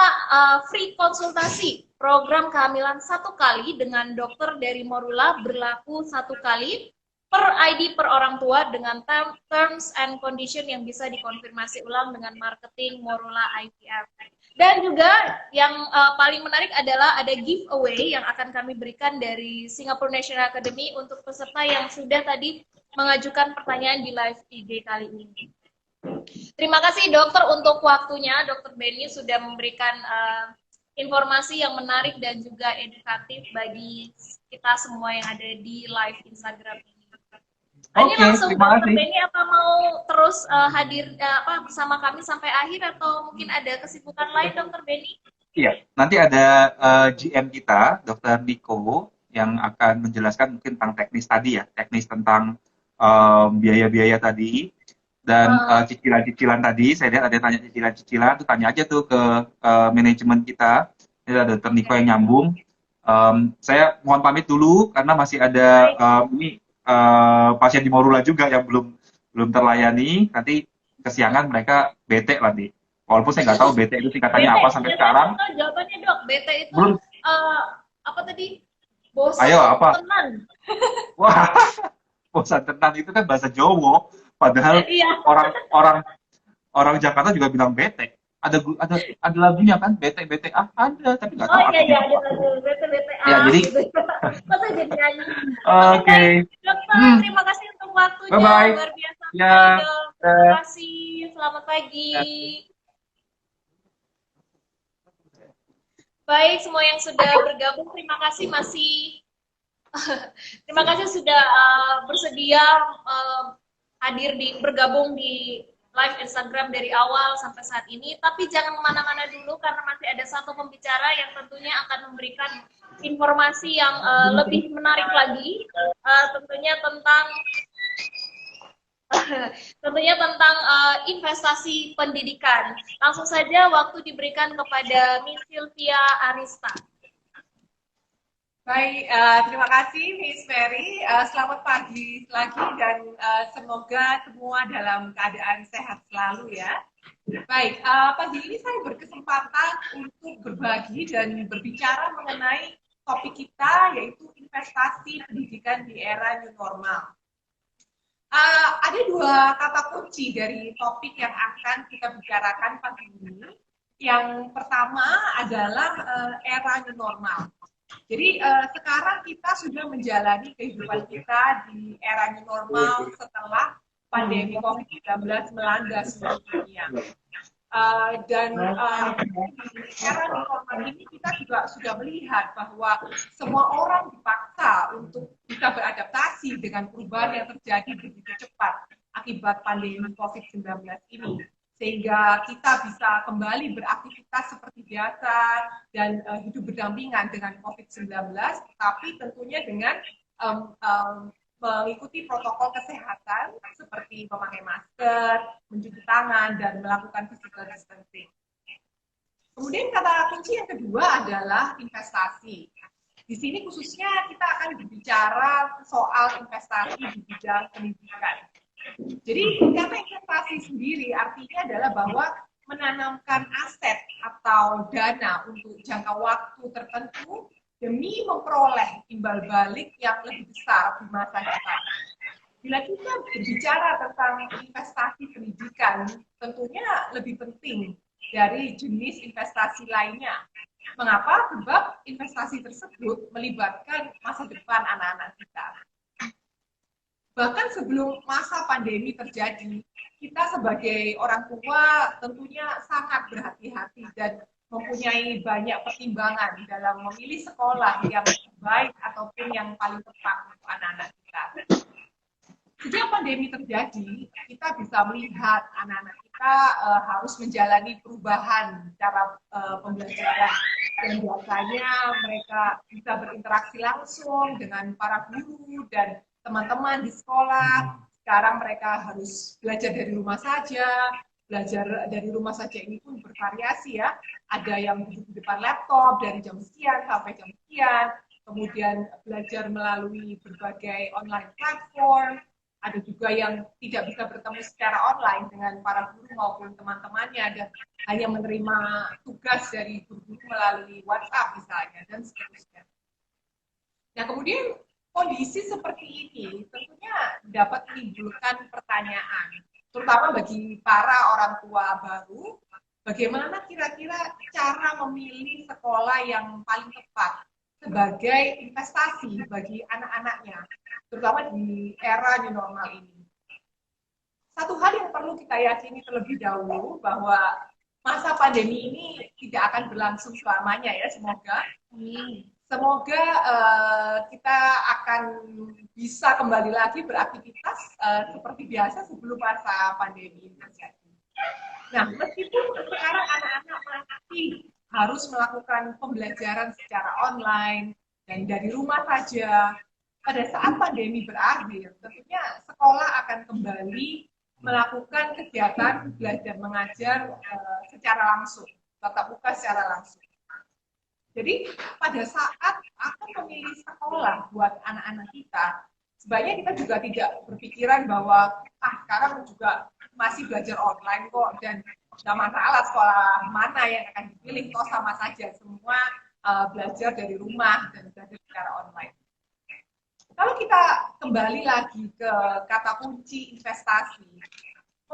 free konsultasi program kehamilan 1 kali dengan dokter dari Morula berlaku 1 kali per ID per orang tua dengan terms and condition yang bisa dikonfirmasi ulang dengan marketing Morula IVF. Dan juga yang paling menarik adalah ada giveaway yang akan kami berikan dari Singapore National Academy untuk peserta yang sudah tadi mengajukan pertanyaan di live IG kali ini. Terima kasih dokter untuk waktunya. Dokter Benny sudah memberikan informasi yang menarik dan juga edukatif bagi kita semua yang ada di live Instagram ini. Ini langsung Dokter Benny apa mau terus hadir bersama kami sampai akhir atau mungkin ada kesibukan lain Dokter Benny? Iya, nanti ada GM kita, Dokter Niko, yang akan menjelaskan mungkin tentang teknis tadi ya, teknis tentang biaya-biaya tadi dan cicilan-cicilan tadi. Saya lihat ada yang tanya cicilan-cicilan, tuh tanya aja tuh ke manajemen kita. Ini ada Dokter Niko yang nyambung. Saya mohon pamit dulu karena masih ada pasien di Morula juga yang belum terlayani. Nanti kesiangan mereka bete nanti. Walaupun saya nggak tahu bete itu singkatannya apa sampai sekarang. Jawabannya dok, bete itu belum. Apa tadi? Bosan. Ayo apa? Tenan. Wah, bosan tenan itu kan bahasa Jawa. Padahal orang Jakarta juga bilang bete. Ada lagunya kan, bete ada, tapi nggak tahu artinya. Ada lagu bete ya, jadi masa jadi nyanyi. Oke. Dokter, terima kasih untuk waktunya. Bye-bye. Luar biasa. Ya. Terima kasih. Selamat pagi. Baik, semua yang sudah bergabung, terima kasih terima kasih sudah bersedia hadir bergabung di live Instagram dari awal sampai saat ini. Tapi jangan kemana-mana dulu karena masih ada satu pembicara yang tentunya akan memberikan informasi yang lebih menarik lagi, tentunya tentang investasi pendidikan. Langsung saja waktu diberikan kepada Miss Sylvia Arista. Baik, terima kasih Miss Mary. Selamat pagi lagi dan semoga semua dalam keadaan sehat selalu ya. Baik, pagi ini saya berkesempatan untuk berbagi dan berbicara mengenai topik kita yaitu investasi pendidikan di era new normal. Ada dua kata kunci dari topik yang akan kita bicarakan pagi ini. Yang pertama adalah era new normal. Jadi sekarang kita sudah menjalani kehidupan kita di era new normal setelah pandemi COVID-19 melanda seluruh dunia. Dan di era new normal ini kita juga sudah melihat bahwa semua orang dipaksa untuk bisa beradaptasi dengan perubahan yang terjadi begitu cepat akibat pandemi COVID-19 ini. Sehingga kita bisa kembali beraktivitas seperti biasa dan hidup berdampingan dengan COVID-19, tetapi tentunya dengan mengikuti protokol kesehatan seperti memakai masker, mencuci tangan, dan melakukan physical distancing. Kemudian kata kunci yang kedua adalah investasi. Di sini khususnya kita akan berbicara soal investasi di bidang pendidikan. Jadi kata investasi sendiri artinya adalah bahwa menanamkan aset atau dana untuk jangka waktu tertentu demi memperoleh imbal balik yang lebih besar di masa depan. Bila kita berbicara tentang investasi pendidikan, tentunya lebih penting dari jenis investasi lainnya. Mengapa? Sebab investasi tersebut melibatkan masa depan anak-anak kita. Bahkan sebelum masa pandemi terjadi, kita sebagai orang tua tentunya sangat berhati-hati dan mempunyai banyak pertimbangan dalam memilih sekolah yang baik ataupun yang paling tepat untuk anak-anak kita. Sejak pandemi terjadi, kita bisa melihat anak-anak kita harus menjalani perubahan cara pembelajaran. Dan biasanya mereka bisa berinteraksi langsung dengan para guru dan teman-teman di sekolah. Sekarang mereka harus belajar dari rumah saja. Belajar dari rumah saja ini pun bervariasi ya. Ada yang duduk di depan laptop dari jam sekian sampai jam sekian. Kemudian belajar melalui berbagai online platform. Ada juga yang tidak bisa bertemu secara online dengan para guru maupun teman-temannya dan hanya menerima tugas dari guru-guru melalui WhatsApp misalnya dan seterusnya. Nah, kemudian kondisi seperti ini tentunya dapat menimbulkan pertanyaan, terutama bagi para orang tua baru, bagaimana kira-kira cara memilih sekolah yang paling tepat sebagai investasi bagi anak-anaknya, terutama di era new normal ini. Satu hal yang perlu kita yakini terlebih dahulu bahwa masa pandemi ini tidak akan berlangsung selamanya ya, semoga. Semoga kita akan bisa kembali lagi beraktivitas seperti biasa sebelum masa pandemi ini terjadi. Nah, meskipun sekarang anak-anak masih harus melakukan pembelajaran secara online dan dari rumah saja, pada saat pandemi berakhir, tentunya sekolah akan kembali melakukan kegiatan belajar mengajar secara langsung, tatap muka secara langsung. Jadi pada saat akan memilih sekolah buat anak-anak kita, sebaiknya kita juga tidak berpikiran bahwa sekarang juga masih belajar online kok dan nggak masalah sekolah mana yang akan dipilih, toh sama saja semua belajar dari rumah dan belajar secara online. Kalau kita kembali lagi ke kata kunci investasi,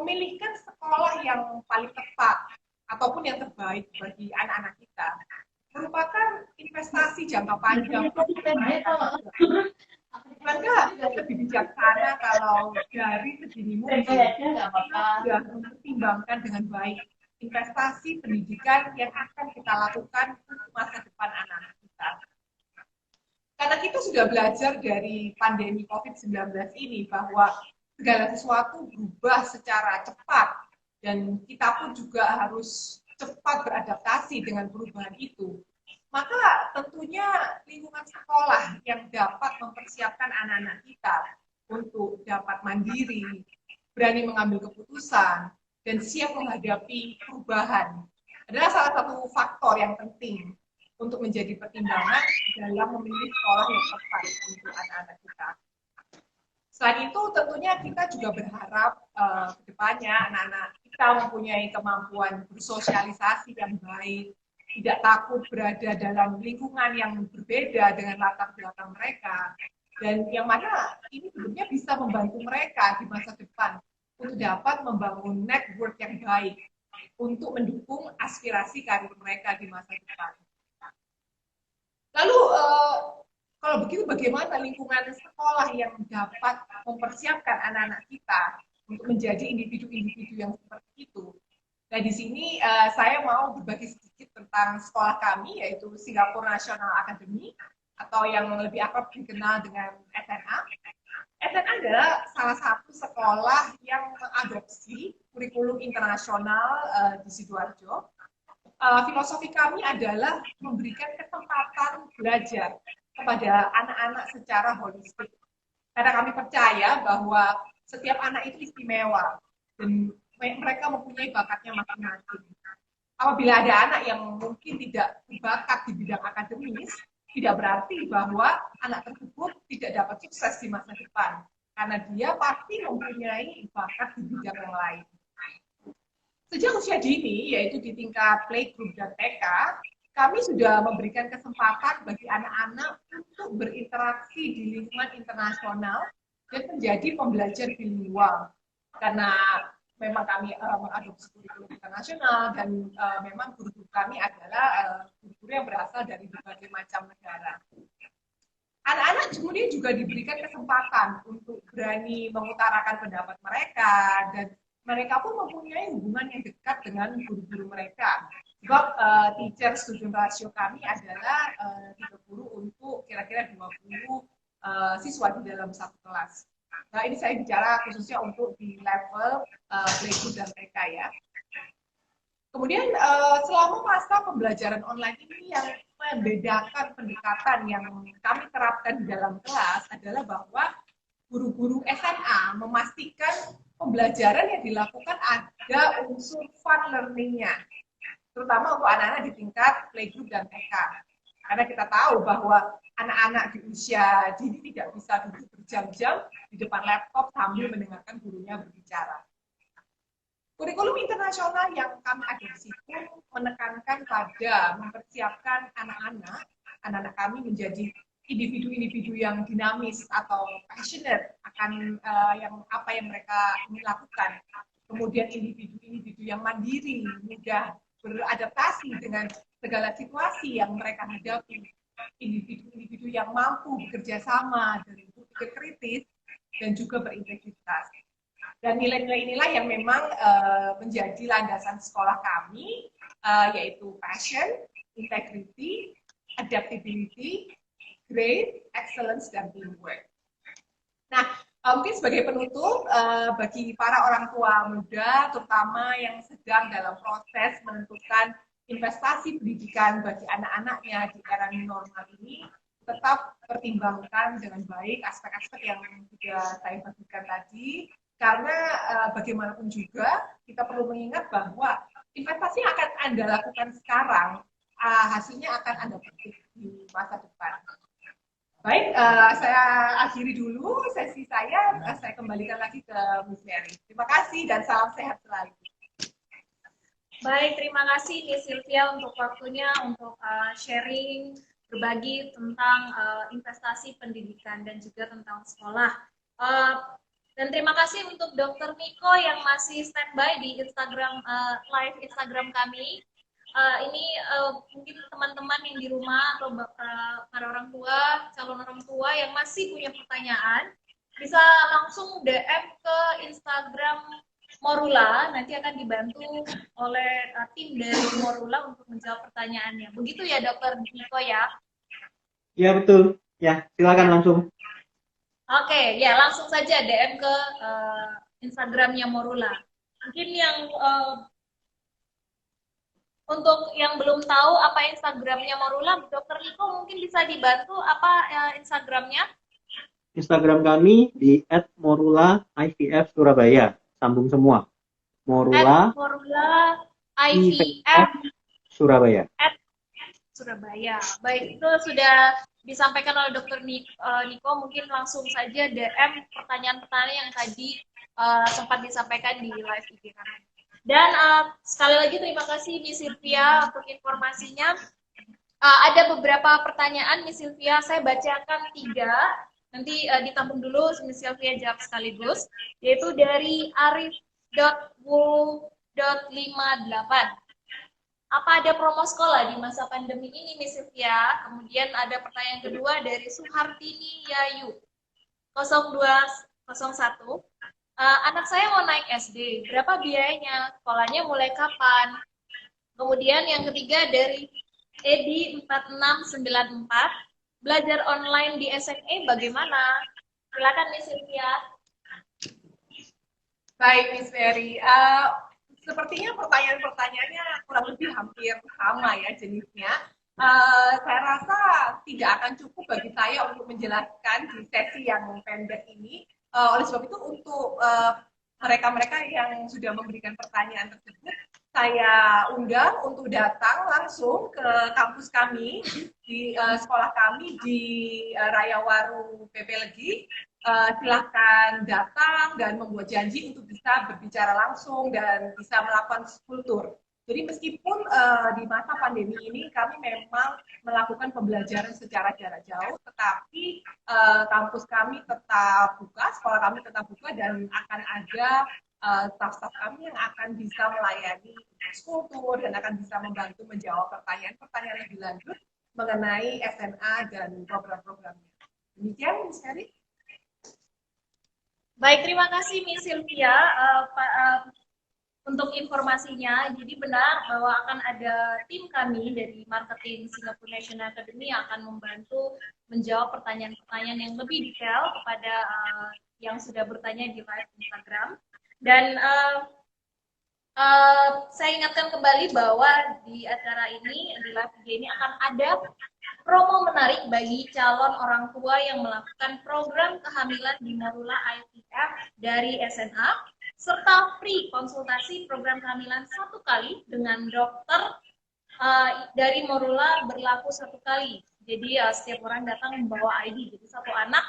memilihkan sekolah yang paling tepat ataupun yang terbaik bagi anak-anak kita merupakan investasi jangka panjang. Maka lebih bijaksana kalau dari sedini mungkin kita sudah mempertimbangkan dengan baik investasi pendidikan yang akan kita lakukan untuk masa depan anak-anak kita. Karena kita sudah belajar dari pandemi COVID-19 ini bahwa segala sesuatu berubah secara cepat dan kita pun juga harus cepat beradaptasi dengan perubahan itu. Maka tentunya lingkungan sekolah yang dapat mempersiapkan anak-anak kita untuk dapat mandiri, berani mengambil keputusan, dan siap menghadapi perubahan adalah salah satu faktor yang penting untuk menjadi pertimbangan dalam memilih sekolah yang tepat untuk anak-anak kita. Selain itu, tentunya kita juga berharap ke depannya anak-anak kita mempunyai kemampuan bersosialisasi yang baik, tidak takut berada dalam lingkungan yang berbeda dengan latar belakang mereka, dan yang mana ini sebenarnya bisa membantu mereka di masa depan untuk dapat membangun network yang baik untuk mendukung aspirasi karir mereka di masa depan. Lalu kalau begitu bagaimana lingkungan sekolah yang dapat mempersiapkan anak-anak kita untuk menjadi individu-individu yang seperti itu? Nah, di sini saya mau berbagi sedikit tentang sekolah kami, yaitu Singapore National Academy, atau yang lebih akrab dikenal dengan SNA. SNA adalah salah satu sekolah yang mengadopsi kurikulum internasional di Sidoarjo. Filosofi kami adalah memberikan kesempatan belajar kepada anak-anak secara holistik. Karena kami percaya bahwa setiap anak itu istimewa dan mereka mempunyai bakatnya masing-masing. Apabila ada anak yang mungkin tidak berbakat di bidang akademis, tidak berarti bahwa anak tersebut tidak dapat sukses di masa depan, karena dia pasti mempunyai bakat di bidang yang lain. Sejak usia dini, yaitu di tingkat playgroup dan TK, kami sudah memberikan kesempatan bagi anak-anak untuk berinteraksi di lingkungan internasional dan menjadi pembelajar bilingual. Karena memang kami mengadopsi kurikulum internasional dan memang guru-guru kami adalah guru-guru yang berasal dari berbagai macam negara. Anak-anak kemudian juga diberikan kesempatan untuk berani mengutarakan pendapat mereka, dan mereka pun mempunyai hubungan yang dekat dengan guru-guru mereka. Sebab teacher-student ratio kami adalah 3 guru untuk kira-kira 20 siswa di dalam satu kelas. Nah, ini saya bicara khususnya untuk di level playgroup dan TK ya. Kemudian selama masa pembelajaran online ini yang membedakan pendekatan yang kami terapkan di dalam kelas adalah bahwa guru-guru SMA memastikan pembelajaran yang dilakukan ada unsur fun learning-nya, terutama untuk anak-anak di tingkat playgroup dan TK. Karena kita tahu bahwa anak-anak di usia dini tidak bisa duduk berjam-jam di depan laptop sambil mendengarkan gurunya berbicara. Kurikulum internasional yang kami adopsi pun menekankan pada mempersiapkan anak-anak kami menjadi individu-individu yang dinamis atau passionate akan yang apa yang mereka ingin lakukan. Kemudian individu-individu yang mandiri, mudah beradaptasi dengan segala situasi yang mereka hadapi. Individu-individu yang mampu bekerja sama dan berpikir kritis dan juga berintegritas. Dan nilai-nilai inilah yang memang menjadi landasan sekolah kami, yaitu passion, integrity, adaptability, grade, excellence, dan teamwork. Nah, mungkin sebagai penutup, bagi para orang tua muda, terutama yang sedang dalam proses menentukan investasi pendidikan bagi anak-anaknya di era new normal ini, tetap pertimbangkan dengan baik aspek-aspek yang sudah saya bagikan tadi, karena bagaimanapun juga kita perlu mengingat bahwa investasi yang akan Anda lakukan sekarang, hasilnya akan Anda petik di masa depan. Baik, saya akhiri dulu sesi saya kembalikan lagi ke Miss Mary. Terima kasih dan salam sehat selalu. Baik, terima kasih Miss Sylvia untuk waktunya, untuk sharing, berbagi tentang investasi pendidikan dan juga tentang sekolah. Dan terima kasih untuk Dr. Miko yang masih standby di Instagram, live Instagram kami. Ini mungkin teman-teman yang di rumah atau para orang tua, calon orang tua yang masih punya pertanyaan, bisa langsung DM ke Instagram Morula, nanti akan dibantu oleh tim dari Morula untuk menjawab pertanyaannya. Begitu ya Dr. Miko ya? Ya betul, ya silakan langsung. Oke, ya langsung saja DM ke Instagramnya Morula. Mungkin yang untuk yang belum tahu apa Instagramnya Morula, Dokter Niko mungkin bisa dibantu apa Instagramnya? Instagram kami di @morula_ivf_surabaya. Sambung semua. Morula Morula IVF IVF Surabaya. Surabaya. Baik, itu sudah disampaikan oleh Dokter Niko. Mungkin langsung saja DM pertanyaan-pertanyaan yang tadi sempat disampaikan di live IG kami. Dan sekali lagi terima kasih Miss Sylvia untuk informasinya. Ada beberapa pertanyaan Miss Sylvia, saya bacakan 3. Nanti ditampung dulu Miss Sylvia jawab sekaligus. Yaitu dari arif.wu.58. Apa ada promo sekolah di masa pandemi ini, Miss Sylvia? Kemudian ada pertanyaan kedua dari Suhartini Yayu 0201. Anak saya mau naik SD, berapa biayanya? Sekolahnya mulai kapan? Kemudian yang ketiga dari Edi 4694, belajar online di SMA bagaimana? Silakan Miss Sylvia. Baik, Miss Mary. Sepertinya pertanyaan-pertanyaannya kurang lebih hampir sama ya jenisnya. Saya rasa tidak akan cukup bagi saya untuk menjelaskan di sesi yang pendek ini. Oleh sebab itu untuk mereka-mereka yang sudah memberikan pertanyaan tersebut, saya undang untuk datang langsung ke kampus kami di sekolah kami di Raya Waru PP Legi. Silahkan datang dan membuat janji untuk bisa berbicara langsung dan bisa melakukan kultur. Jadi meskipun di masa pandemi ini kami memang melakukan pembelajaran secara jarak jauh, tetapi kampus kami tetap buka, sekolah kami tetap buka, dan akan ada staf-staf kami yang akan bisa melayani kultur dan akan bisa membantu menjawab pertanyaan-pertanyaan lebih lanjut mengenai SNA dan program-programnya. Demikian, Miss Ferry. Baik, terima kasih Miss Sylvia untuk informasinya. Jadi benar bahwa akan ada tim kami dari marketing Singapore National Academy yang akan membantu menjawab pertanyaan-pertanyaan yang lebih detail kepada yang sudah bertanya di live Instagram. Dan saya ingatkan kembali bahwa di acara ini, di live ini akan ada promo menarik bagi calon orang tua yang melakukan program kehamilan di Morula IVF dari SNA, serta free konsultasi program kehamilan 1 kali dengan dokter dari Morula berlaku 1 kali. Jadi setiap orang datang membawa ID, jadi satu anak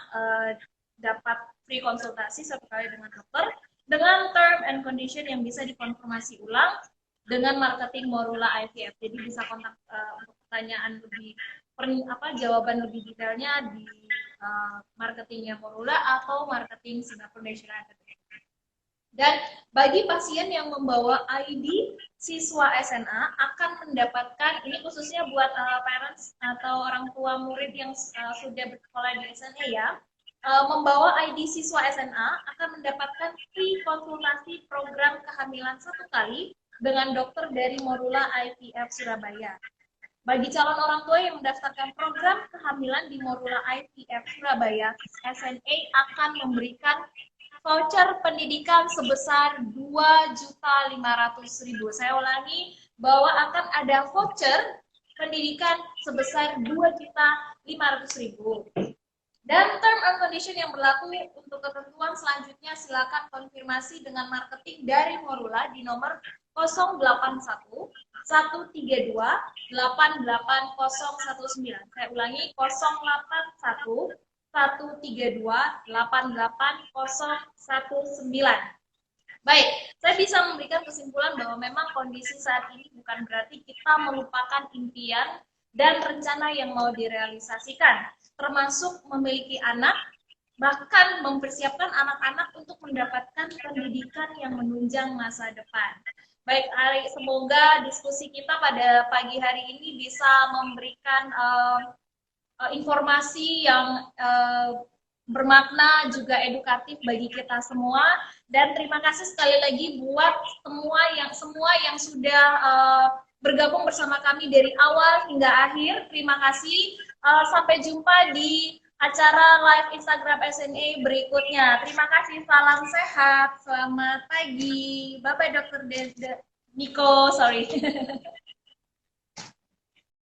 dapat free konsultasi 1 kali dengan dokter, dengan term and condition yang bisa dikonfirmasi ulang dengan marketing Morula IVF. Jadi bisa kontak untuk pertanyaan lebih jawaban lebih detailnya di marketingnya Morula atau marketing Singapore National Academy. Dan bagi pasien yang membawa ID siswa SNA akan mendapatkan, ini khususnya buat parents atau orang tua murid yang sudah bersekolah di SNA ya, membawa ID siswa SNA akan mendapatkan free konsultasi program kehamilan 1 kali dengan dokter dari Morula IVF Surabaya. Bagi calon orang tua yang mendaftarkan program kehamilan di Morula IVF Surabaya, SNA akan memberikan voucher pendidikan sebesar 2.500.000. Saya ulangi bahwa akan ada voucher pendidikan sebesar 2.500.000. Dan term and condition yang berlaku untuk ketentuan selanjutnya silakan konfirmasi dengan marketing dari Morula di nomor 081 132 88019. Saya ulangi 081 132 88019. Baik, saya bisa memberikan kesimpulan bahwa memang kondisi saat ini bukan berarti kita melupakan impian dan rencana yang mau direalisasikan, termasuk memiliki anak, bahkan mempersiapkan anak-anak untuk mendapatkan pendidikan yang menunjang masa depan. Baik, Ari, semoga diskusi kita pada pagi hari ini bisa memberikan informasi yang bermakna juga edukatif bagi kita semua. Dan terima kasih sekali lagi buat semua yang sudah bergabung bersama kami dari awal hingga akhir. Terima kasih. Sampai jumpa di acara live Instagram SNA berikutnya. Terima kasih, salam sehat, selamat pagi. Bye-bye Dokter Niko, sorry.